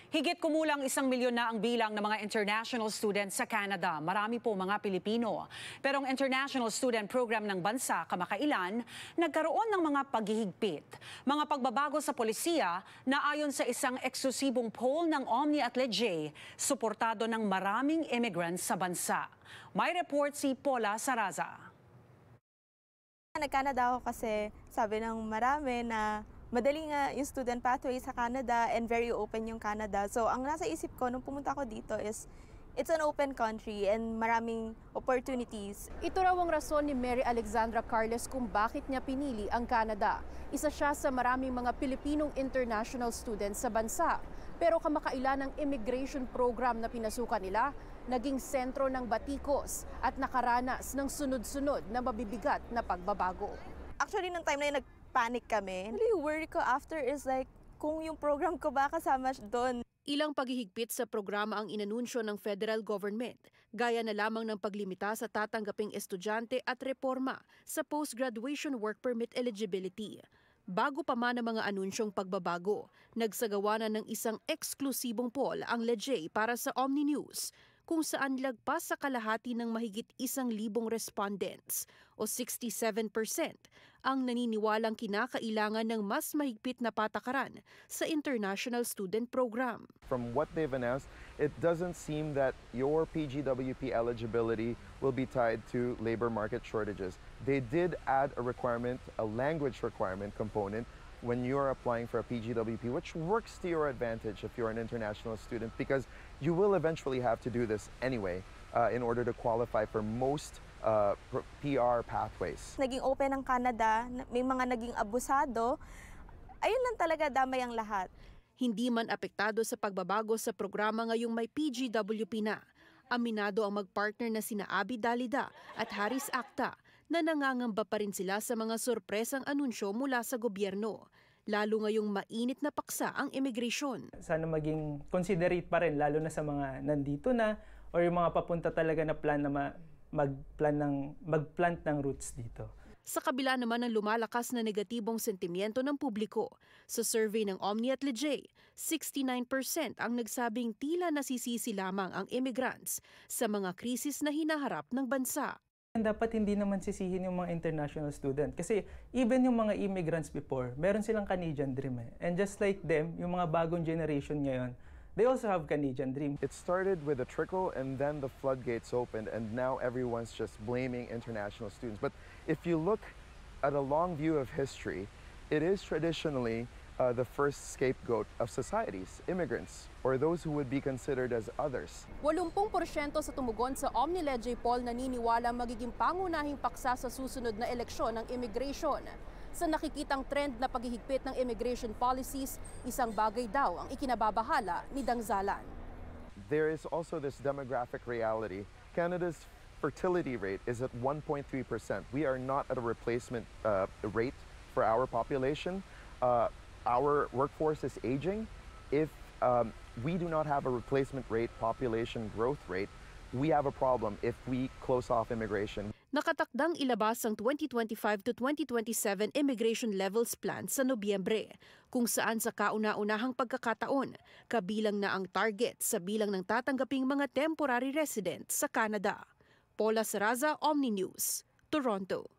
Higit kumulang 1 milyon na ang bilang ng mga international students sa Canada. Marami po mga Pilipino. Pero ang International Student Program ng bansa kamakailan, nagkaroon ng mga paghihigpit. Mga pagbabago sa polisiya na ayon sa isang eksklusibong poll ng Omni at Leger, suportado ng maraming immigrants sa bansa. May report si Paula Saraza. Nag-Canada ako kasi sabi ng marami na madali nga yung student pathway sa Canada and very open yung Canada. So ang nasa isip ko nung pumunta ako dito is it's an open country and maraming opportunities. Ito raw ang rason ni Mary Alexandra Carles kung bakit niya pinili ang Canada. Isa siya sa maraming mga Pilipinong international students sa bansa. Pero kamakailan ang immigration program na pinasukan nila, naging sentro ng batikos at nakaranas ng sunod-sunod na mabibigat na pagbabago. Actually, nung time na yun, nagpanic kami. Really worry ko after is like, kung yung program ko ba kasama doon. Ilang paghihigpit sa programa ang inanunsyo ng federal government, gaya na lamang ng paglimita sa tatanggaping estudyante at reforma sa post-graduation work permit eligibility. Bago pa man ang mga anunsyong pagbabago, nagsagawa na ng isang eksklusibong poll ang Leger para sa Omni News, kung saan lagpas sa kalahati ng mahigit 1,000 respondents o 67% ang naniniwalang kinakailangan ng mas mahigpit na patakaran sa International Student Program. From what they've announced, it doesn't seem that your PGWP eligibility will be tied to labor market shortages. They did add a requirement, a language requirement component, when you're applying for a PGWP, which works to your advantage if you're an international student, because you will eventually have to do this anyway in order to qualify for most PR pathways. Naging open ang Canada, may mga naging abusado, ayun lang talaga damay ang lahat. Hindi man apektado sa pagbabago sa programa ngayong may PGWP na. Aminado ang magpartner na sina Abby Dalida at Haris Acta na nangangamba pa rin sila sa mga sorpresang anunsyo mula sa gobyerno, lalo ngayong mainit na paksa ang immigration. Sana maging considerate pa rin, lalo na sa mga nandito na or yung mga papunta talaga na plan na mag-plant ng roots dito. Sa kabila naman ng lumalakas na negatibong sentimiento ng publiko, sa survey ng Omni at Leger, 69% ang nagsabing tila nasisisi lamang ang immigrants sa mga krisis na hinaharap ng bansa. Dapat hindi naman sisihin yung mga international student kasi even yung mga immigrants before, meron silang Canadian dream eh. And just like them, yung mga bagong generation ngayon, they also have Canadian dream. It started with a trickle and then the floodgates opened and now everyone's just blaming international students. But if you look at a long view of history, it is traditionally the first scapegoat of societies, immigrants, or those who would be considered as others. 80% sa tumugon sa Omni Leger poll naniniwala magiging pangunahing paksa sa susunod na eleksyon ng immigration. Sa nakikitang trend na paghihigpit ng immigration policies, isang bagay daw ang ikinababahala ni Dangzalan. There is also this demographic reality. Canada's fertility rate is at 1.3%. We are not at a replacement rate for our population. Our workforce is aging. If we do not have a replacement rate, population growth rate, we have a problem if we close off immigration. Nakatakdang ilabas ang 2025 to 2027 Immigration Levels Plan sa Nobyembre, kung saan sa kauna-unahang pagkakataon, kabilang na ang target sa bilang ng tatanggaping mga temporary residents sa Canada. Paula Saraza, Omni News, Toronto.